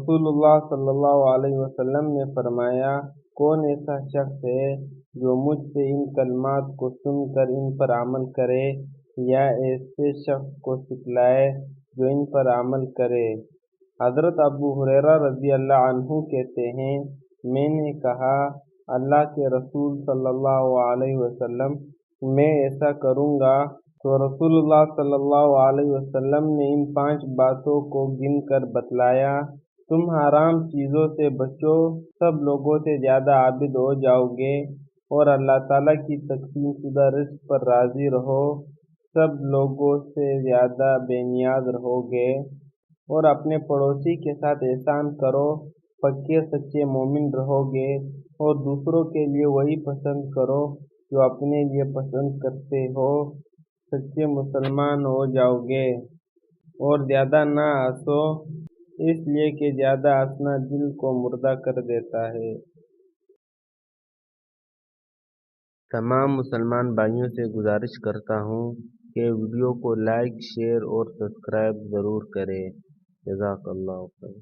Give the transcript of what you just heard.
रसूलुल्लाह सल्लल्लाहु अलैहि वसल्लम ने फरमाया, कौन ऐसा शख्स है जो मुझ से इन कलमात को सुनकर इन पर अमल करे या ऐसे शख्स को सिखलाए जो इन पर अमल करे। हज़रत अबू हुरैरा रज़ी अल्लाह अन्हु कहते हैं, मैंने कहा, अल्लाह के रसूल सल्लल्लाहु अलैहि वसल्लम, मैं ऐसा करूँगा। तो रसूलुल्लाह सल्लल्लाहु अलैहि वसल्लम ने इन 5 बातों को गिन कर बतलाया, तुम हराम चीज़ों से बचो, सब लोगों से ज़्यादा आबिद हो जाओगे और अल्लाह ताला की तक़सीम शुदा रिज़्क़ पर राज़ी रहो, सब लोगों से ज़्यादा बेनियाज रहोगे और अपने पड़ोसी के साथ एहसान करो, पक्के सच्चे मोमिन रहोगे और दूसरों के लिए वही पसंद करो जो अपने लिए पसंद करते हो, सच्चे मुसलमान हो जाओगे। और ज़्यादा ना हंसो, इसलिए कि ज़्यादा हंसना दिल को मुर्दा कर देता है। तमाम मुसलमान भाइयों से गुजारिश करता हूँ कि वीडियो को लाइक, शेयर और सब्सक्राइब ज़रूर करें। जज़ाकल्लाह खैर।